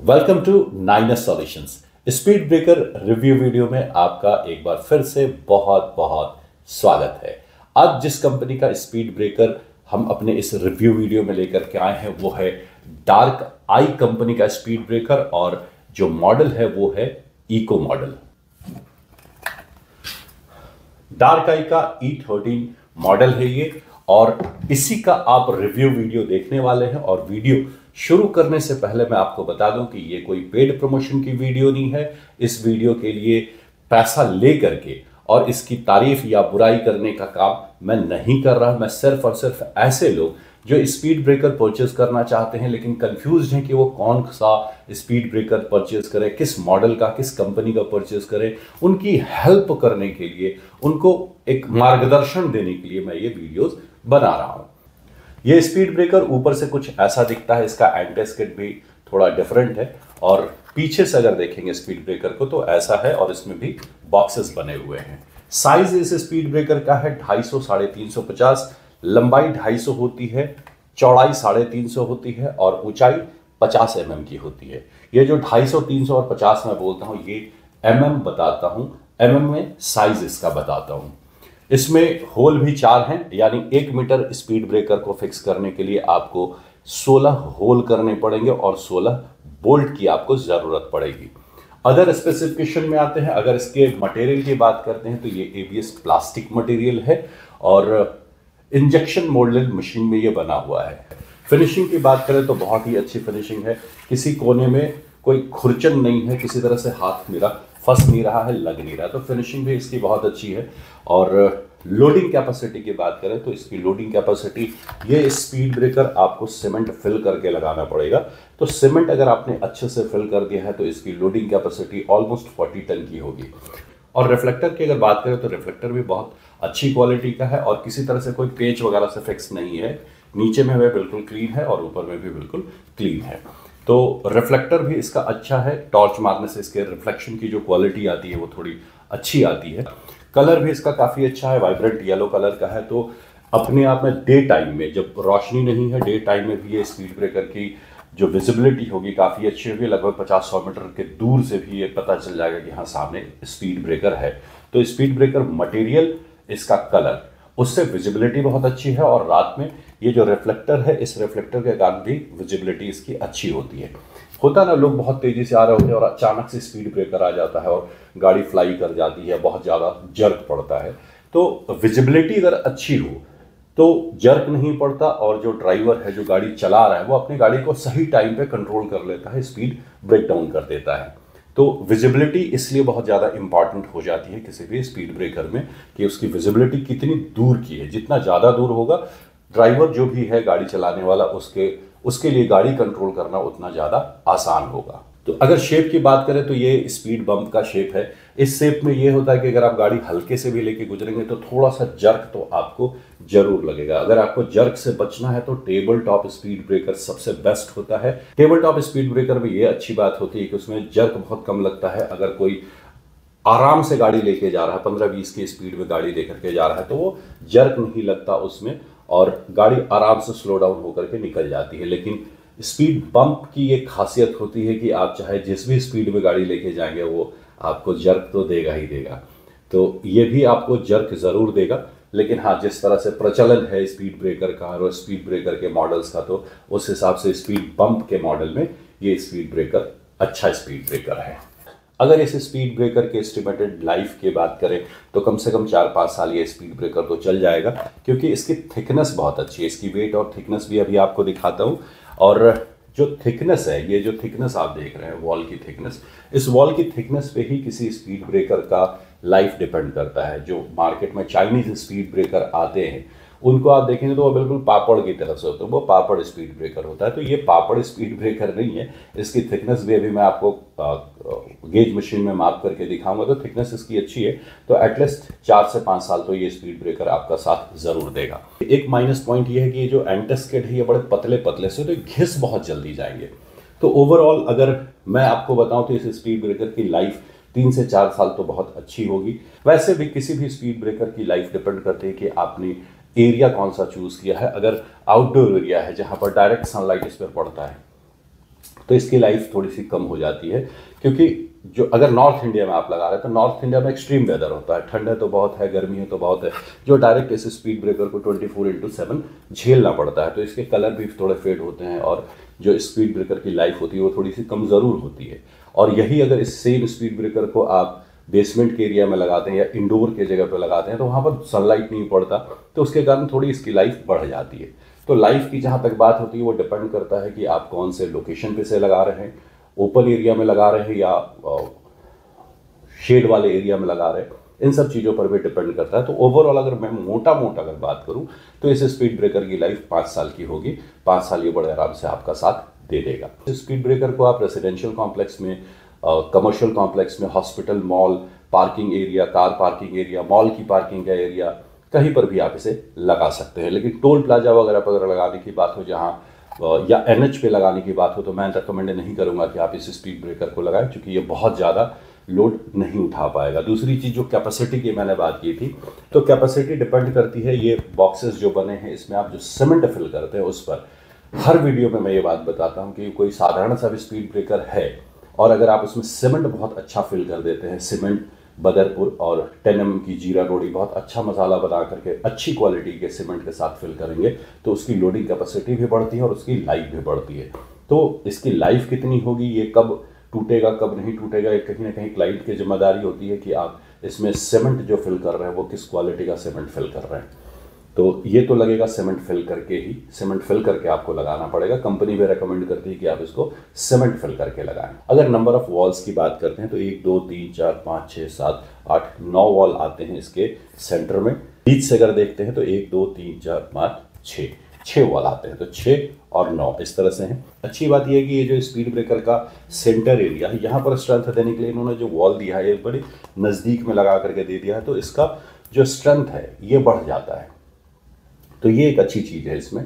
Welcome to nines solutions. Speed breaker review video में आपका एक बार फिर से बहुत बहुत स्वागत है। आज जिस कंपनी का स्पीड ब्रेकर हम अपने इस रिव्यू वीडियो में लेकर के आए हैं वो है डार्क आई कंपनी का स्पीड ब्रेकर, और जो मॉडल है वो है इको मॉडल। डार्क आई का E13 मॉडल है ये, और इसी का आप रिव्यू वीडियो देखने वाले हैं। और वीडियो शुरू करने से पहले मैं आपको बता दूं कि ये कोई पेड प्रमोशन की वीडियो नहीं है। इस वीडियो के लिए पैसा ले करके और इसकी तारीफ या बुराई करने का काम मैं नहीं कर रहा। मैं सिर्फ और सिर्फ ऐसे लोग जो स्पीड ब्रेकर परचेज करना चाहते हैं लेकिन कंफ्यूज हैं कि वो कौन सा स्पीड ब्रेकर परचेज करें, किस मॉडल का, किस कंपनी का परचेज करें, उनकी हेल्प करने के लिए, उनको एक मार्गदर्शन देने के लिए मैं ये वीडियोस बना रहा हूं। ये स्पीड ब्रेकर ऊपर से कुछ ऐसा दिखता है, इसका एंटी स्किड भी थोड़ा डिफरेंट है, और पीछे से अगर देखेंगे स्पीड ब्रेकर को तो ऐसा है, और इसमें भी बॉक्सेस बने हुए हैं। साइज इस स्पीड ब्रेकर का है 250 350, लंबाई 250 होती है, चौड़ाई 350 होती है, और ऊंचाई 50 mm की होती है। ये जो 250, 300 और 50 मैं बोलता हूं ये mm बताता हूं, mm में साइज इसका बताता हूं। इसमें होल भी 4 हैं, यानी 1 मीटर स्पीड ब्रेकर को फिक्स करने के लिए आपको 16 होल करने पड़ेंगे और 16 बोल्ट की आपको जरूरत पड़ेगी। अदर स्पेसिफिकेशन में आते हैं, अगर इसके मटेरियल की बात करते हैं तो ये ABS प्लास्टिक मटेरियल है और इंजेक्शन मोल्डेड मशीन में ये बना हुआ है। फिनिशिंग की बात करें तो बहुत ही अच्छी फिनिशिंग है, किसी कोने में कोई खुरचन नहीं है, किसी तरह से हाथ मेरा फंस नहीं रहा है, लग नहीं रहा, तो फिनिशिंग भी इसकी बहुत अच्छी है। और लोडिंग कैपेसिटी की बात करें तो इसकी लोडिंग कैपेसिटी, ये स्पीड ब्रेकर आपको सीमेंट फिल करके लगाना पड़ेगा, तो सीमेंट अगर आपने अच्छे से फिल कर दिया है तो इसकी लोडिंग कैपेसिटी ऑलमोस्ट 40 टन की होगी। और रिफ्लेक्टर की अगर बात करें तो रिफ्लेक्टर भी बहुत अच्छी क्वालिटी का है और किसी तरह से कोई पेच वगैरह से फिक्स नहीं है। नीचे में वह बिल्कुल क्लीन है और ऊपर में भी बिल्कुल क्लीन है, तो रिफ्लेक्टर भी इसका अच्छा है। टॉर्च मारने से इसके रिफ्लेक्शन की जो क्वालिटी आती है वो थोड़ी अच्छी आती है। कलर भी इसका काफ़ी अच्छा है, वाइब्रेंट येलो कलर का है, तो अपने आप में डे टाइम में जब रोशनी नहीं है, डे टाइम में भी ये स्पीड ब्रेकर की जो विजिबिलिटी होगी काफ़ी अच्छी होगी। लगभग 50-100 मीटर के दूर से भी ये पता चल जाएगा कि हाँ सामने स्पीड ब्रेकर है। तो स्पीड ब्रेकर मटेरियल, इसका कलर, उससे विजिबिलिटी बहुत अच्छी है, और रात में ये जो रिफ्लेक्टर है, इस रिफ्लेक्टर के कारण भी विजिबिलिटी इसकी अच्छी होती है। होता ना, लोग बहुत तेजी से आ रहे होते हैं और अचानक से स्पीड ब्रेकर आ जाता है और गाड़ी फ्लाई कर जाती है, बहुत ज़्यादा जर्क पड़ता है। तो विजिबिलिटी अगर अच्छी हो तो जर्क नहीं पड़ता, और जो ड्राइवर है जो गाड़ी चला रहा है वो अपनी गाड़ी को सही टाइम पे कंट्रोल कर लेता है, स्पीड ब्रेक डाउन कर देता है। तो विजिबिलिटी इसलिए बहुत ज़्यादा इंपॉर्टेंट हो जाती है किसी भी स्पीड ब्रेकर में, कि उसकी विजिबिलिटी कितनी दूर की है। जितना ज़्यादा दूर होगा, ड्राइवर जो भी है गाड़ी चलाने वाला, उसके लिए गाड़ी कंट्रोल करना उतना ज़्यादा आसान होगा। तो अगर शेप की बात करें तो ये स्पीड बम्प का शेप है। इस शेप में ये होता है कि अगर आप गाड़ी हल्के से भी लेके गुजरेंगे तो थोड़ा सा जर्क तो आपको जरूर लगेगा। अगर आपको जर्क से बचना है तो टेबल टॉप स्पीड ब्रेकर सबसे बेस्ट होता है। टेबल टॉप स्पीड ब्रेकर में ये अच्छी बात होती है कि उसमें जर्क बहुत कम लगता है। अगर कोई आराम से गाड़ी लेके जा रहा है, 15-20 की स्पीड में गाड़ी लेकर के जा रहा है, तो वो जर्क नहीं लगता उसमें, और गाड़ी आराम से स्लो डाउन होकर के निकल जाती है। लेकिन स्पीड बम्प की ये खासियत होती है कि आप चाहे जिस भी स्पीड में गाड़ी लेके जाएंगे वो आपको जर्क तो देगा ही देगा। तो ये भी आपको जर्क ज़रूर देगा, लेकिन हाँ, जिस तरह से प्रचलन है स्पीड ब्रेकर का और स्पीड ब्रेकर के मॉडल्स का, तो उस हिसाब से स्पीड बम्प के मॉडल में ये स्पीड ब्रेकर अच्छा स्पीड ब्रेकर है। अगर इस स्पीड ब्रेकर के एस्टिमेटेड लाइफ की बात करें तो कम से कम 4-5 साल ये स्पीड ब्रेकर तो चल जाएगा, क्योंकि इसकी थिकनेस बहुत अच्छी है। इसकी वेट और थिकनेस भी अभी आपको दिखाता हूँ। और जो थिकनेस है, ये जो थिकनेस आप देख रहे हैं, वॉल की थिकनेस, इस वॉल की थिकनेस पे ही किसी स्पीड ब्रेकर का लाइफ डिपेंड करता है। जो मार्केट में चाइनीज स्पीड ब्रेकर आते हैं उनको आप देखेंगे तो वो बिल्कुल पापड़ की तरह से होते हैं, वो पापड़ स्पीड ब्रेकर होता है। तो ये पापड़ स्पीड ब्रेकर नहीं है। इसकी थिकनेस भी अभी मैं आपको गेज मशीन में माप करके दिखाऊंगा, तो थिकनेस इसकी अच्छी है। तो एटलीस्ट 4 से 5 साल तो ये स्पीड ब्रेकर आपका साथ जरूर देगा। एक माइनस पॉइंट ये है कि ये जो एंटेस्केड है ये बड़े पतले पतले से, तो घिस बहुत जल्दी जाएंगे। तो ओवरऑल अगर मैं आपको बताऊं तो इस स्पीड ब्रेकर की लाइफ 3 से 4 साल तो बहुत अच्छी होगी। वैसे भी किसी भी स्पीड ब्रेकर की लाइफ डिपेंड करती है कि आपने एरिया कौन सा चूज किया है। अगर आउटडोर एरिया है जहां पर डायरेक्ट सनलाइट इस पर पड़ता है तो इसकी लाइफ थोड़ी सी कम हो जाती है, क्योंकि जो अगर नॉर्थ इंडिया में आप लगा रहे हैं तो नॉर्थ इंडिया में एक्सट्रीम वेदर होता है, ठंड है तो बहुत है, गर्मी है तो बहुत है, जो डायरेक्ट इस स्पीड ब्रेकर को 24/7 झेलना पड़ता है, तो इसके कलर भी थोड़े फेड होते हैं और जो स्पीड ब्रेकर की लाइफ होती है वो थोड़ी सी कम ज़रूर होती है। और यही अगर इस सेम स्पीड ब्रेकर को आप बेसमेंट के एरिया में लगाते हैं या इंडोर के जगह पर लगाते हैं तो वहाँ पर सनलाइट नहीं पड़ता, तो उसके कारण थोड़ी इसकी लाइफ बढ़ जाती है। तो लाइफ की जहाँ तक बात होती है वो डिपेंड करता है कि आप कौन से लोकेशन पे से लगा रहे हैं, ओपन एरिया में लगा रहे हैं या शेड वाले एरिया में लगा रहे हैं, इन सब चीज़ों पर भी डिपेंड करता है। तो ओवरऑल अगर मैं मोटा अगर बात करूं तो इस स्पीड ब्रेकर की लाइफ 5 साल की होगी। 5 साल ये बड़े आराम से आपका साथ दे देगा। इस स्पीड ब्रेकर को आप रेसिडेंशियल कॉम्प्लेक्स में, कमर्शियल कॉम्प्लेक्स में, hospital, mall, parking area, car parking area, mall की पार्किंग का एरिया, कहीं पर भी आप इसे लगा सकते हैं। लेकिन टोल प्लाजा वगैरह पर अगर लगाने की बात हो, जहाँ या एनएच पे लगाने की बात हो, तो मैं रिकमेंड नहीं करूंगा कि आप इस स्पीड ब्रेकर को लगाएं, क्योंकि ये बहुत ज़्यादा लोड नहीं उठा पाएगा। दूसरी चीज़ जो कैपेसिटी की मैंने बात की थी, तो कैपेसिटी डिपेंड करती है, ये बॉक्सेस जो बने हैं इसमें आप जो सीमेंट फिल करते हैं उस पर। हर वीडियो में मैं ये बात बताता हूँ कि कोई साधारण सा भी स्पीड ब्रेकर है और अगर आप उसमें सीमेंट बहुत अच्छा फिल कर देते हैं, सीमेंट बदरपुर और 10 mm की जीरा रोड़ी बहुत अच्छा मसाला बना करके अच्छी क्वालिटी के सीमेंट के साथ फिल करेंगे तो उसकी लोडिंग कैपेसिटी भी बढ़ती है और उसकी लाइफ भी बढ़ती है। तो इसकी लाइफ कितनी होगी, ये कब टूटेगा कब नहीं टूटेगा, ये कहीं ना कहीं क्लाइंट की जिम्मेदारी होती है कि आप इसमें सीमेंट जो फिल कर रहे हैं वो किस क्वालिटी का सीमेंट फिल कर रहे हैं। तो ये तो लगेगा सीमेंट फिल करके ही, सीमेंट फिल करके आपको लगाना पड़ेगा। कंपनी भी रेकमेंड करती है कि आप इसको सीमेंट फिल करके लगाएं। अगर नंबर ऑफ वॉल्स की बात करते हैं तो 1 2 3 4 5 6 7 8 9 वॉल आते हैं इसके सेंटर में। बीच से अगर देखते हैं तो 1 2 3 4 5 6 वॉल आते हैं, तो 6 और 9 इस तरह से हैं। अच्छी बात यह है कि ये जो स्पीड ब्रेकर का सेंटर एरिया है, यहाँ पर स्ट्रेंथ देने के लिए इन्होंने जो वॉल दिया है ये बड़ी नज़दीक में लगा करके दे दिया है, तो इसका जो स्ट्रेंथ है ये बढ़ जाता है। तो ये एक अच्छी चीज़ है इसमें।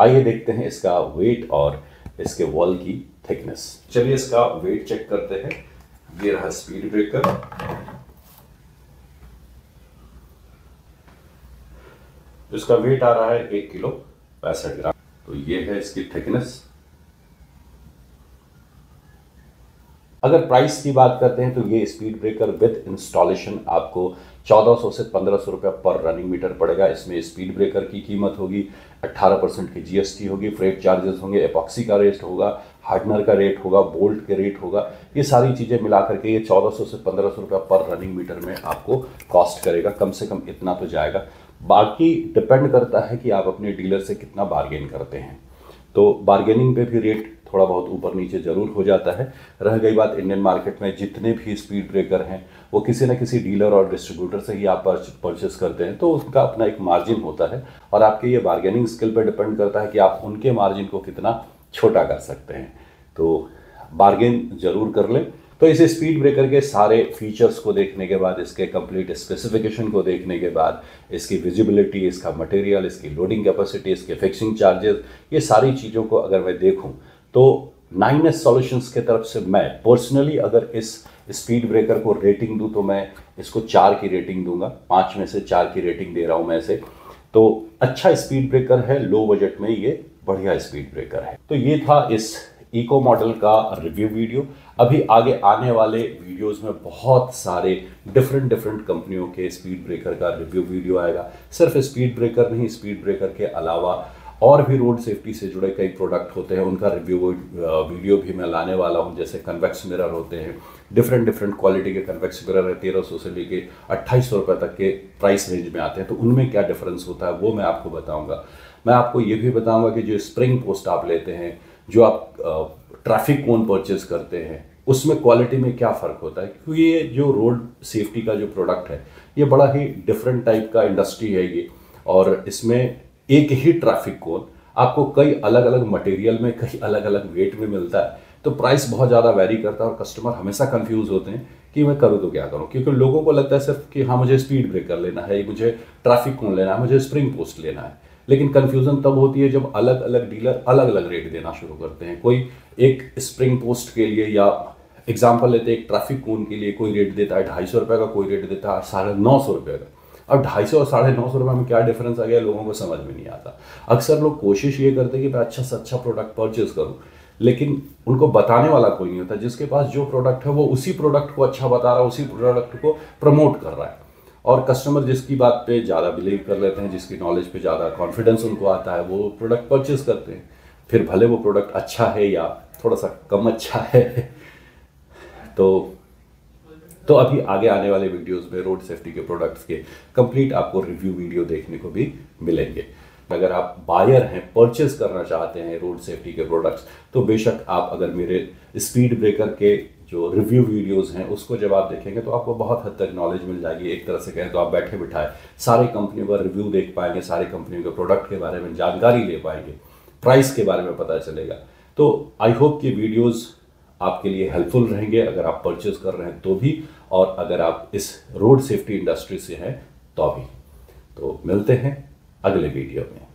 आइए देखते हैं इसका वेट और इसके वॉल की थिकनेस। चलिए इसका वेट चेक करते हैं। ये रहा स्पीड ब्रेकर। इसका वेट आ रहा है 1 किलो 65 ग्राम। तो ये है इसकी थिकनेस। अगर प्राइस की बात करते हैं तो ये स्पीड ब्रेकर विद इंस्टॉलेशन आपको 1400 से 1500 रुपये पर रनिंग मीटर पड़ेगा। इसमें स्पीड ब्रेकर की कीमत होगी, 18% की जीएसटी होगी, फ्रेट चार्जेस होंगे, एपॉक्सी का रेट होगा, हार्डनर का रेट होगा, बोल्ट के रेट होगा। ये सारी चीज़ें मिला करके ये 1400 से 1500 रुपये पर रनिंग मीटर में आपको कॉस्ट करेगा। कम से कम इतना तो जाएगा। बाकी डिपेंड करता है कि आप अपने डीलर से कितना बार्गेन करते हैं। तो बार्गेनिंग पे भी रेट थोड़ा बहुत ऊपर नीचे जरूर हो जाता है। रह गई बात इंडियन मार्केट में जितने भी स्पीड ब्रेकर हैं वो किसी न किसी डीलर और डिस्ट्रीब्यूटर से ही आप परचेस करते हैं, तो उसका अपना एक मार्जिन होता है और आपके ये बार्गेनिंग स्किल पर डिपेंड करता है कि आप उनके मार्जिन को कितना छोटा कर सकते हैं। तो बार्गेन जरूर कर लें। तो इस स्पीड ब्रेकर के सारे फीचर्स को देखने के बाद, इसके कंप्लीट स्पेसिफिकेशन को देखने के बाद, इसकी विजिबिलिटी, इसका मटेरियल, इसकी लोडिंग कैपेसिटी, इसके फिक्सिंग चार्जेस, ये सारी चीज़ों को अगर मैं देखूं तो 9S सॉल्यूशंस के तरफ से मैं पर्सनली अगर इस स्पीड ब्रेकर को रेटिंग दूं तो मैं इसको 4 की रेटिंग दूंगा। 5 में से 4 की रेटिंग दे रहा हूं मैं इसे। तो अच्छा स्पीड ब्रेकर है, लो बजट में ये बढ़िया स्पीड ब्रेकर है। तो ये था इस इको मॉडल का रिव्यू वीडियो। अभी आगे आने वाले वीडियोस में बहुत सारे डिफरेंट कंपनियों के स्पीड ब्रेकर का रिव्यू वीडियो आएगा। सिर्फ स्पीड ब्रेकर नहीं, स्पीड ब्रेकर के अलावा और भी रोड सेफ्टी से जुड़े कई प्रोडक्ट होते हैं, उनका रिव्यू वीडियो भी मैं लाने वाला हूं। जैसे कन्वेक्स मिरर होते हैं, डिफरेंट क्वालिटी के कन्वेक्स मिरर है, 1300 से लेके 2800 रुपये तक के प्राइस रेंज में आते हैं। तो उनमें क्या डिफरेंस होता है वो मैं आपको बताऊंगा। मैं आपको ये भी बताऊंगा कि जो स्प्रिंग पोस्ट आप लेते हैं, जो आप ट्रैफिक कोन परचेज करते हैं, उसमें क्वालिटी में क्या फ़र्क होता है। क्योंकि ये जो रोड सेफ्टी का जो प्रोडक्ट है ये बड़ा ही डिफरेंट टाइप का इंडस्ट्री है ये, और इसमें एक ही ट्रैफिक कोन आपको कई अलग अलग मटेरियल में, कई अलग अलग वेट में मिलता है। तो प्राइस बहुत ज़्यादा वैरी करता है और कस्टमर हमेशा कंफ्यूज होते हैं कि मैं करूँ तो क्या करूँ। क्योंकि लोगों को लगता है सिर्फ कि हाँ मुझे स्पीड ब्रेकर लेना है, मुझे ट्रैफिक कोन लेना है, मुझे स्प्रिंग पोस्ट लेना है। लेकिन कन्फ्यूज़न तब होती है जब अलग अलग डीलर अलग अलग रेट देना शुरू करते हैं। कोई एक स्प्रिंग पोस्ट के लिए, या एग्जाम्पल लेते हैं एक ट्रैफिक कोन के लिए, कोई रेट देता है 250 रुपये का, कोई रेट देता है 950 रुपये का। अब 250 और 950 रुपये में क्या डिफरेंस आ गया लोगों को समझ में नहीं आता। अक्सर लोग कोशिश ये करते हैं कि मैं अच्छा से अच्छा प्रोडक्ट परचेज करूँ, लेकिन उनको बताने वाला कोई नहीं होता। जिसके पास जो प्रोडक्ट है वो उसी प्रोडक्ट को अच्छा बता रहा है, उसी प्रोडक्ट को प्रमोट कर रहा है, और कस्टमर जिसकी बात पे ज़्यादा बिलीव कर लेते हैं, जिसकी नॉलेज पे ज़्यादा कॉन्फिडेंस उनको आता है, वो प्रोडक्ट परचेज करते हैं। फिर भले वो प्रोडक्ट अच्छा है या थोड़ा सा कम अच्छा है। तो अभी आगे आने वाले वीडियोस में रोड सेफ्टी के प्रोडक्ट्स के कंप्लीट आपको रिव्यू वीडियो देखने को भी मिलेंगे। अगर आप बायर हैं, परचेज करना चाहते हैं रोड सेफ्टी के प्रोडक्ट्स, तो बेशक आप अगर मेरे स्पीड ब्रेकर के जो रिव्यू वीडियोस हैं उसको जब आप देखेंगे तो आपको बहुत हद तक नॉलेज मिल जाएगी। एक तरह से कहें तो आप बैठे बिठाए सारी कंपनियों का रिव्यू देख पाएंगे, सारी कंपनियों के प्रोडक्ट के बारे में जानकारी ले पाएंगे, प्राइस के बारे में पता चलेगा। तो आई होप कि वीडियोस आपके लिए हेल्पफुल रहेंगे अगर आप परचेज कर रहे हैं तो भी, और अगर आप इस रोड सेफ्टी इंडस्ट्री से हैं तो भी। तो मिलते हैं अगले वीडियो में।